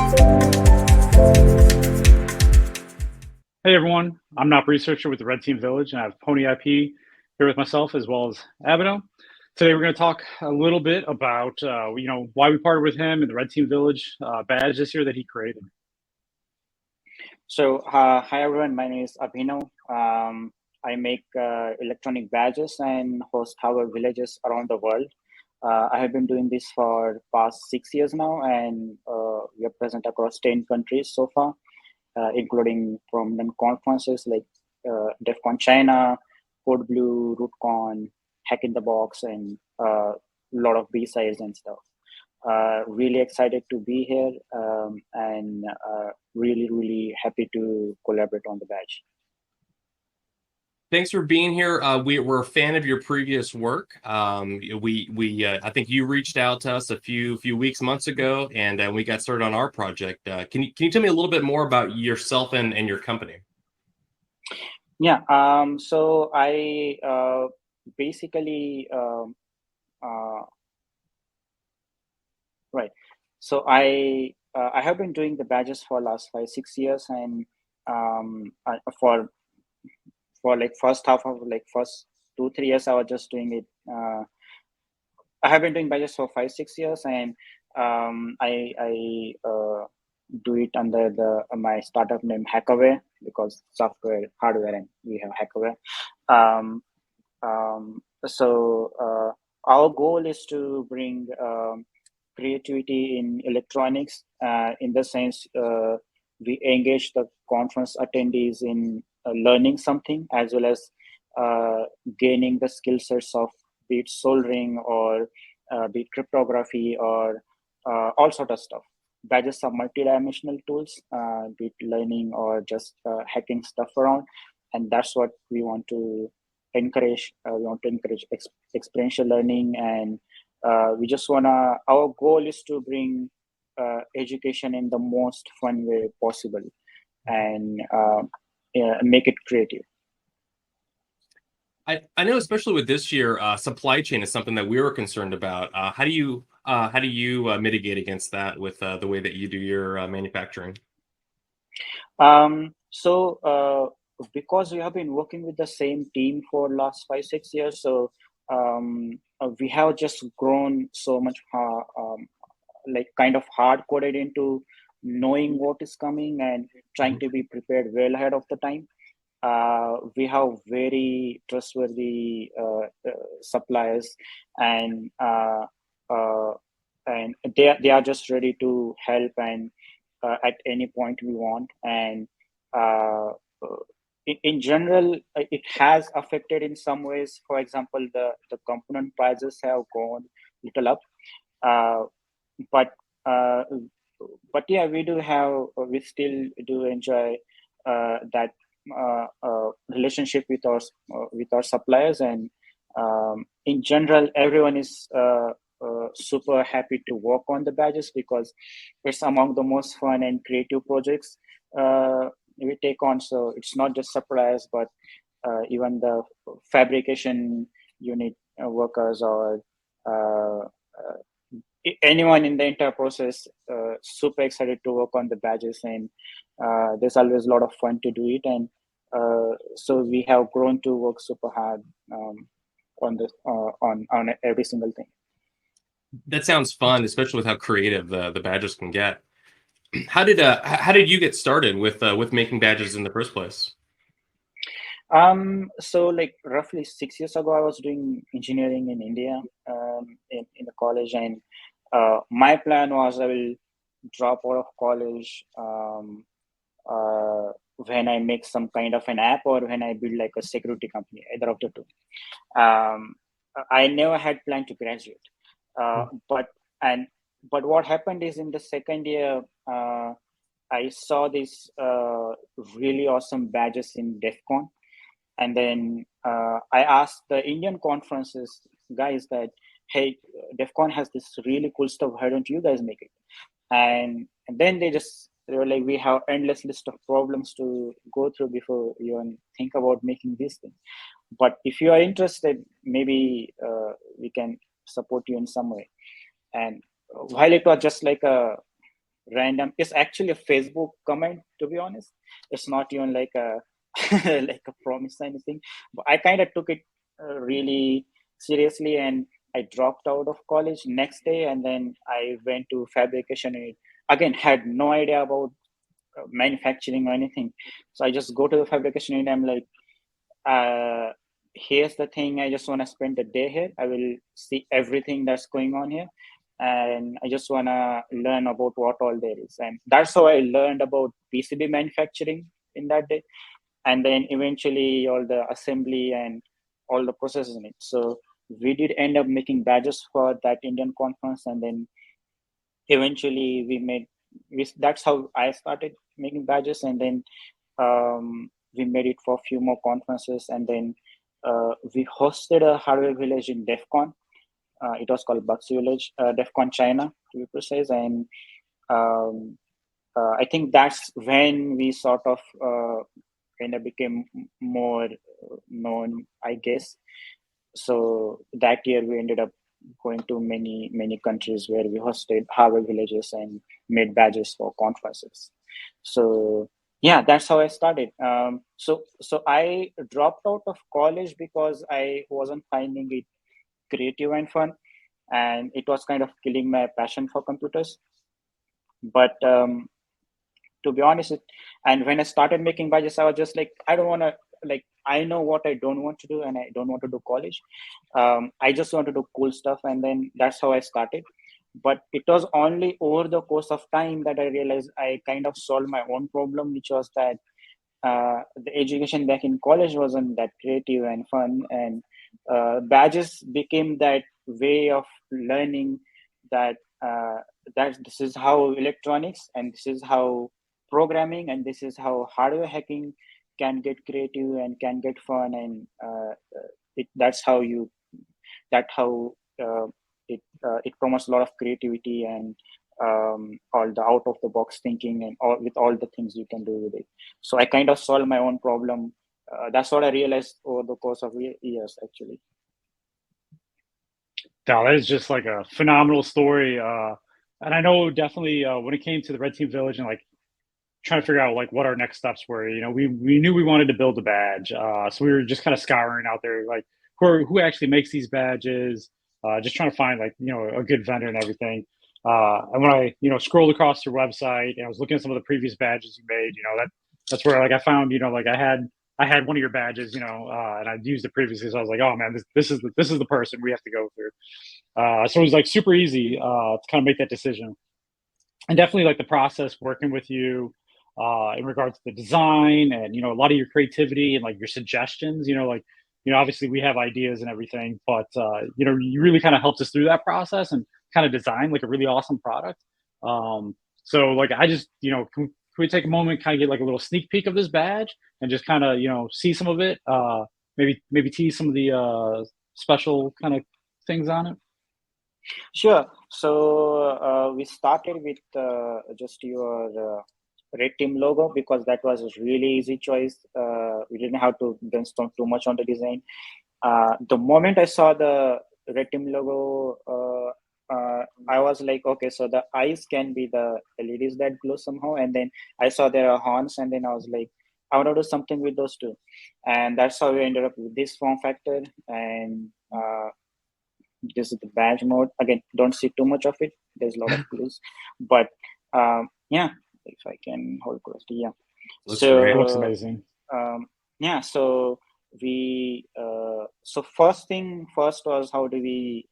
Hey everyone, I'm Nop Researcher with the Red Team Village, and I have Pony IP here with myself as well as Abino. Today we're going to talk a little bit about why we partnered with him and the Red Team Village badge this year that he created. So, hi everyone, my name is Abhinav. I make electronic badges and host our villages around the world. I have been doing this for past 6 years now, and we are present across 10 countries so far, including prominent conferences like DEF CON China, Code Blue, RootCon, Hack in the Box, and a lot of B-sides and stuff. Really excited to be here and really happy to collaborate on the badge. Thanks for being here. We're a fan of your previous work. I think you reached out to us a few months ago, and we got started on our project. Can you tell me a little bit more about yourself and your company? Yeah. So I basically right. So I have been doing the badges for last 5-6 years, and for like first half of like first 2-3 years I was just doing it. I have been doing badges for 5-6 years, and I do it under my startup name Hackerware, because software, hardware, and we have Hackerware. So our goal is to bring creativity in electronics, in the sense we engage the conference attendees in learning something, as well as gaining the skill sets of be it soldering or be it cryptography or all sort of stuff. Badges are multi-dimensional tools, be it learning or just hacking stuff around, and that's what we want to encourage. We want to encourage experiential learning, and our goal is to bring education in the most fun way possible, and make it creative. I know, especially with this year, supply chain is something that we were concerned about. How do you mitigate against that with the way that you do your manufacturing? So because we have been working with the same team for last 5-6 years, so we have just grown so much, like kind of hard coded into knowing what is coming and trying to be prepared well ahead of the time. We have very trustworthy suppliers, and they are just ready to help, and at any point we want. And in general, it has affected in some ways. For example, the component prices have gone little up, but yeah, we still do enjoy that relationship with our suppliers, and in general everyone is super happy to work on the badges, because it's among the most fun and creative projects we take on. So it's not just suppliers, but even the fabrication unit workers, or anyone in the entire process, super excited to work on the badges, and there's always a lot of fun to do it. And so we have grown to work super hard on every single thing. That sounds fun, especially with how creative the badges can get. How did you get started with making badges in the first place? So like roughly 6 years ago, I was doing engineering in India, in the college, and my plan was I will drop out of college when I make some kind of an app, or when I build like a security company, either of the two. I never had planned to graduate, but what happened is, in the second year, I saw these really awesome badges in DEF CON. And then I asked the Indian conferences guys that, hey, DEF CON has this really cool stuff. Why don't you guys make it? And then they were like, we have endless list of problems to go through before you even think about making this thing. But if you are interested, maybe we can support you in some way. And while it was just like a random. It's actually a Facebook comment, to be honest. It's not even like a like a promise or anything. But I kind of took it really seriously, and I dropped out of college next day, and then I went to fabrication unit. Again, had no idea about manufacturing or anything. So I just go to the fabrication unit. I'm like, here's the thing. I just want to spend the day here. I will see everything that's going on here, and I just want to learn about what all there is. And that's how I learned about PCB manufacturing in that day, and then eventually all the assembly and all the processes in it. So we did end up making badges for that Indian conference, and then eventually that's how I started making badges, and then we made it for a few more conferences, and then we hosted a hardware village in DEF CON. It was called Bugsy Village, DEF CON China, to be precise. And um, I think that's when we sort of kind of became more known, I guess. So that year we ended up going to many countries where we hosted hardware villages and made badges for conferences. So yeah, that's how I started. So I dropped out of college because I wasn't finding it creative and fun, and it was kind of killing my passion for computers. But to be honest, and when I started making badges, I was just like, I don't want to, like, I know what I don't want to do, and I don't want to do college. I just want to do cool stuff, and then that's how I started. But it was only over the course of time that I realized I kind of solved my own problem, which was that the education back in college wasn't that creative and fun, and badges became that way of learning that that this is how electronics, and this is how programming, and this is how hardware hacking can get creative and can get fun, and that's how you that how it promotes a lot of creativity and all the out of the box thinking, and all with all the things you can do with it. So I kind of solved my own problem. That's what I realized over the course of years, actually. Now, that is just like a phenomenal story. And I know definitely when it came to the Red Team Village and like trying to figure out like what our next steps were, we knew we wanted to build a badge. So we were just kind of scouring out there, like who actually makes these badges, just trying to find like, a good vendor and everything. And when I, scrolled across your website and I was looking at some of the previous badges you made, that's where like I found, like I had one of your badges, and I'd used it previously. So I was like, oh man, this is the person we have to go through. So it was like super easy to kind of make that decision, and definitely like the process working with you in regards to the design and a lot of your creativity and like your suggestions. Obviously we have ideas and everything, but you really kind of helped us through that process and kind of design like a really awesome product. So like I just can we take a moment, kind of get like a little sneak peek of this badge and just kind of see some of it, maybe tease some of the special kind of things on it. Sure. So we started with just your red team logo, because that was a really easy choice. We didn't have to brainstorm too much on the design. The moment I saw the red team logo, I was like, okay, so the eyes can be the LEDs that glow somehow. And then I saw there are horns, and then I was like, I want to do something with those two. And that's how we ended up with this form factor. And this is the badge mode. Again, don't see too much of it. There's a lot of clues. But yeah, if I can hold closely, yeah. Looks so great. It looks amazing. Yeah, so we so first thing first was, how do we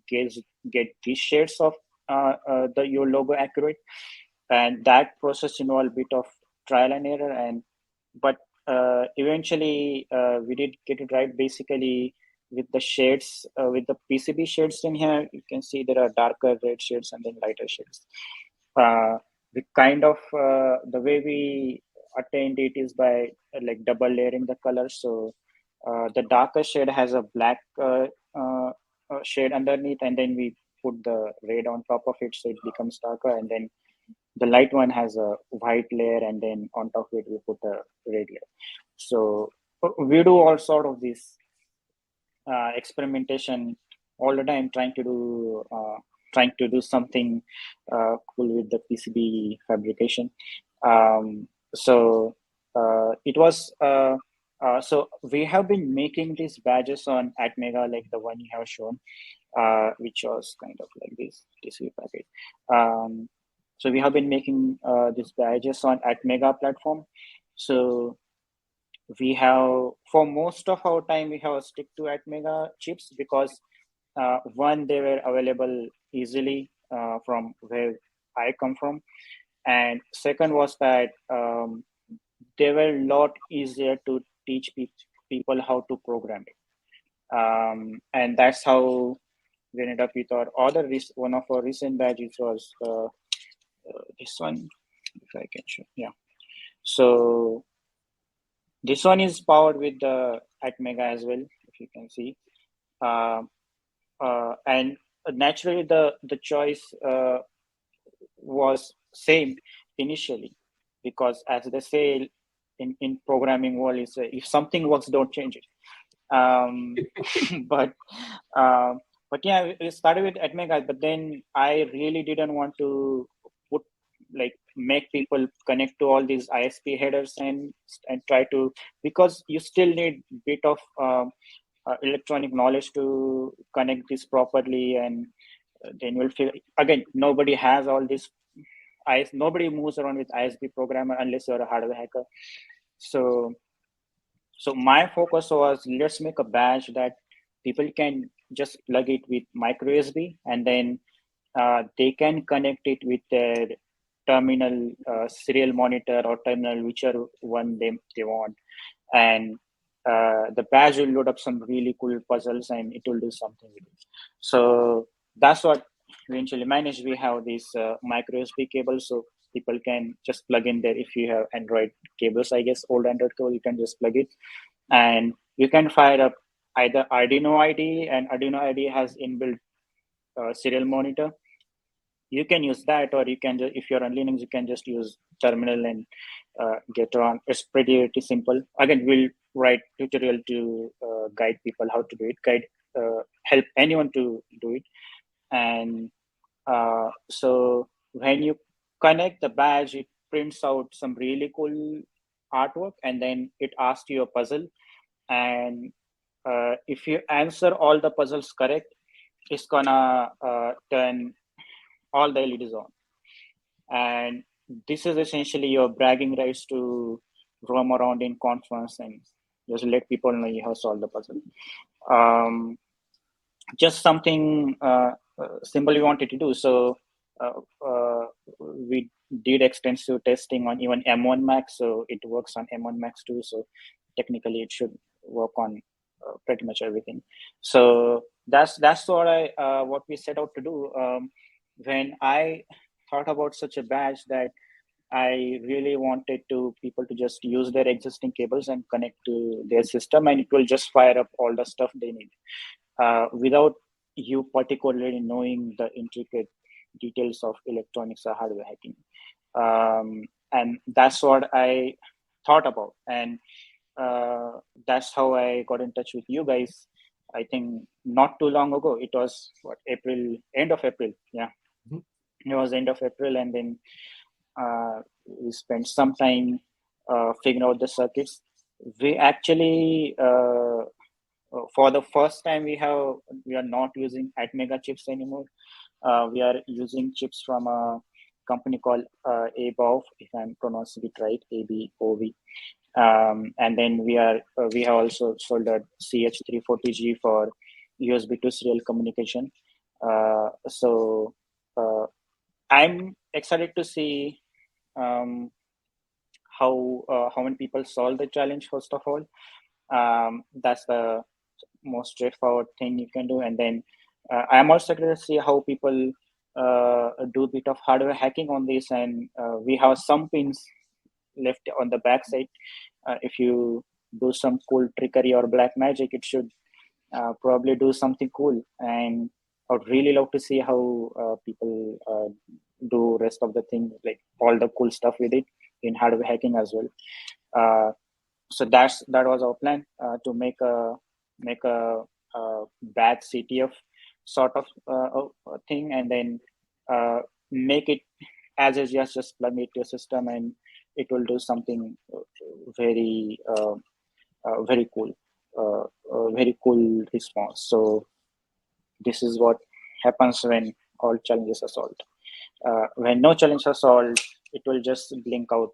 get these shades of your logo accurate, and that process involved a bit of trial and error, and but eventually we did get it right. Basically, with the shades, with the PCB shades in here, you can see there are darker red shades and then lighter shades. We kind of the way we attained it is by like double layering the colors. So the darker shade has a black shade underneath, and then we put the red on top of it, so it becomes darker. And then the light one has a white layer, and then on top of it we put a red layer. So we do all sort of this experimentation all the time, trying to do trying to do something cool with the PCB fabrication. So it was so we have been making these badges on Atmega, like the one you have shown, which was kind of like this TCP packet. So we have been making these badges on Atmega platform. So we have, for most of our time, we have stick to Atmega chips because one, they were available easily from where I come from, and second was that they were a lot easier to teach people how to program it, and that's how we ended up with our other one of our recent badges was this one, if I can show. Yeah, so this one is powered with the Atmega as well, if you can see. And naturally, the choice was same initially, because as they say in programming world, is if something works, don't change it. But yeah, we started with Atmega, but then I really didn't want to put make people connect to all these ISP headers and try to, because you still need bit of electronic knowledge to connect this properly, and then you'll feel again nobody has all this nobody moves around with ISP programmer unless you're a hardware hacker. So my focus was, let's make a badge that people can just plug it with micro USB, and then they can connect it with their terminal, serial monitor or terminal, whichever one they want. And the badge will load up some really cool puzzles and it will do something with it. So that's what we eventually managed. We have this micro USB cable, so people can just plug in there. If you have Android cables, I guess old Android cable, you can just plug it, and you can fire up either Arduino IDE, and Arduino IDE has inbuilt serial monitor. You can use that, or you can just, if you're on Linux, you can just use terminal and get on. It's pretty simple. Again, we'll write tutorial to guide people how to do it, help anyone to do it. And so when you connect the badge, it prints out some really cool artwork, and then it asks you a puzzle. And if you answer all the puzzles correct, it's gonna turn all the LEDs on. And this is essentially your bragging rights to roam around in conference and just let people know you have solved the puzzle. Just something simple we wanted to do. So we did extensive testing on even M1 Max, so it works on M1 Max too. So technically, it should work on pretty much everything. So that's what we set out to do. When I thought about such a badge, that I really wanted people to just use their existing cables and connect to their system, and it will just fire up all the stuff they need without you particularly knowing the intricate details of electronics or hardware hacking. And that's what I thought about, and that's how I got in touch with you guys. I think not too long ago. It was end of April. Yeah, it was end of April, and then we spent some time figuring out the circuits. We actually, for the first time, we are not using Atmega chips anymore. We are using chips from a company called ABOV, if I'm pronouncing it right, ABOV. And then we have also soldered CH340G for USB to serial communication. So I'm excited to see how many people solve the challenge. First of all, that's the most straightforward thing you can do, and then I'm also excited to see how people do a bit of hardware hacking on this, and we have some pins left on the back side. If you do some cool trickery or black magic, it should probably do something cool. And I would really love to see how people do rest of the thing, like all the cool stuff with it in hardware hacking as well. So that was our plan, to make a bad CTF sort of thing, and then make it as is, just plug it to your system, and it will do something very very cool, very cool response. So this is what happens when all challenges are solved. When no challenges are solved, it will just blink out.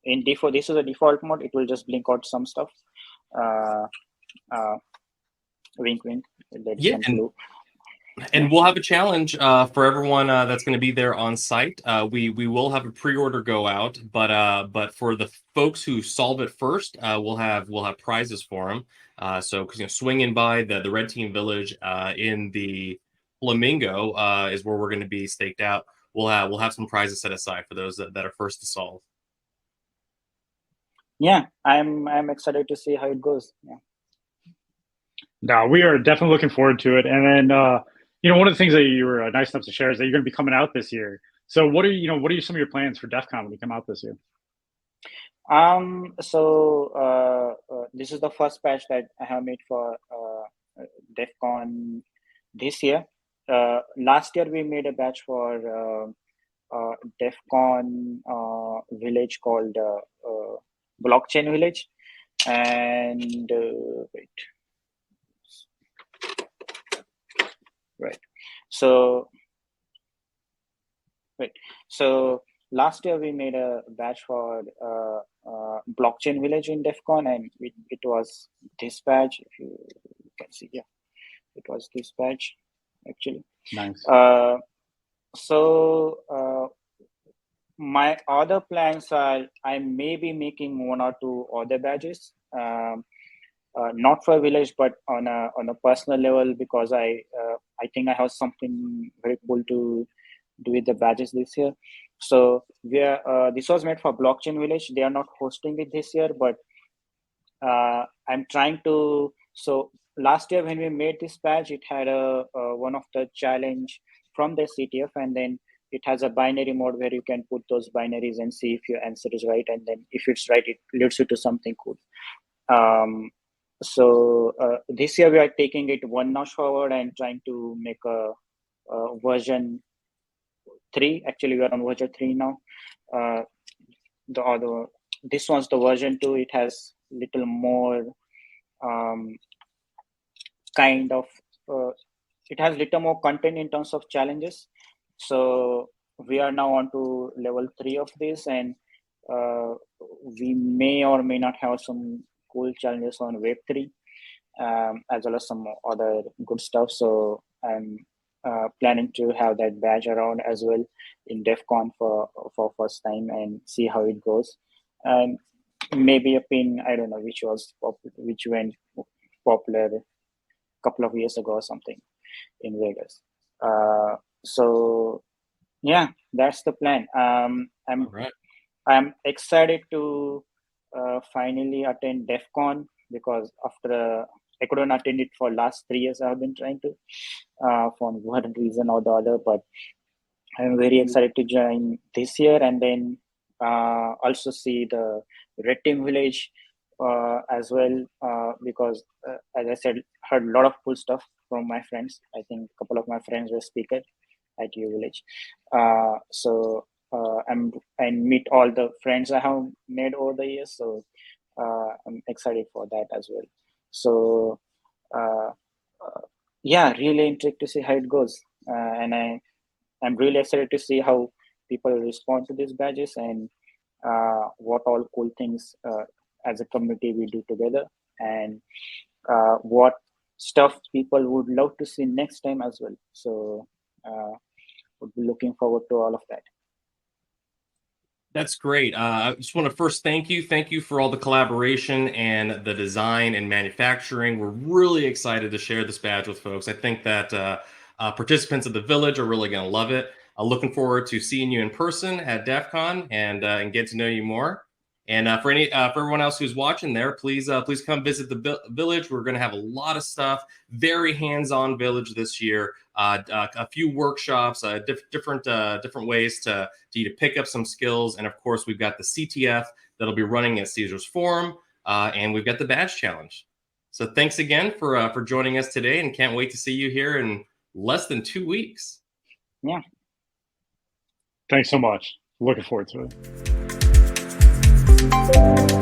In default, this is a default mode. It will just blink out some stuff. Wink, wink. There's Yeah, some clue. and we'll have a challenge for everyone that's going to be there on site. We will have a pre-order go out, but for the folks who solve it first, we'll have prizes for them. So swing in by the Red Team Village in the Flamingo is where we're going to be staked out. We'll have some prizes set aside for those that are first to solve. Yeah, I'm excited to see how it goes. Yeah. No, we are definitely looking forward to it. And then one of the things that you were nice enough to share is that you're going to be coming out this year. So what are some of your plans for DEF CON when you come out this year? So this is the first patch that I have made for DEF CON this year. Last year we made a batch for DEF CON village called Blockchain Village, and So last year we made a batch for Blockchain Village in DEF CON, and it was this batch. If you can see, yeah, it was this batch actually. Nice. So my other plans are I may be making 1 or 2 other badges, not for village, but on a personal level, because I think I have something very cool to do with the badges this year. So this was made for Blockchain Village. They are not hosting it this year, but I'm trying to. So last year when we made this badge, it had one of the challenge from the CTF, and then it has a binary mode where you can put those binaries and see if your answer is right, and then if it's right, it leads you to something cool. So this year we are taking it 1 notch forward and trying to make a version 3. Actually, we are on version 3 now. This one's the version 2. It has little more it has little more content in terms of challenges. So we are now on to level 3 of this, and we may or may not have some cool challenges on wave 3, as well as some other good stuff. So I'm planning to have that badge around as well in DEF CON for first time and see how it goes. And maybe a pin, I don't know, which went popular a couple of years ago or something in Vegas. So yeah, that's the plan. I'm excited to finally attend DEF CON, because after I couldn't attend it for last 3 years. I've been trying to for one reason or the other, but I'm very excited to join this year, and then also see the Red Team Village as well, because as I said, heard a lot of cool stuff from my friends. I think a couple of my friends were speakers at your village. And meet all the friends I have made over the years. So I'm excited for that as well. So yeah, really intrigued to see how it goes. And I'm really excited to see how people respond to these badges, and what all cool things as a community we do together, and what stuff people would love to see next time as well. So would be looking forward to all of that. That's great. I just want to first thank you for all the collaboration and the design and manufacturing. We're really excited to share this badge with folks. I think that participants of the village are really going to love it. I'm looking forward to seeing you in person at DEF CON and get to know you more. And for everyone else who's watching there, please come visit the village. We're going to have a lot of stuff. Very hands-on village this year. A few workshops, different ways to you to pick up some skills, and of course we've got the CTF that'll be running at Caesar's Forum, and we've got the badge challenge. So thanks again for joining us today, and can't wait to see you here in less than 2 weeks. Yeah. Thanks so much. Looking forward to it.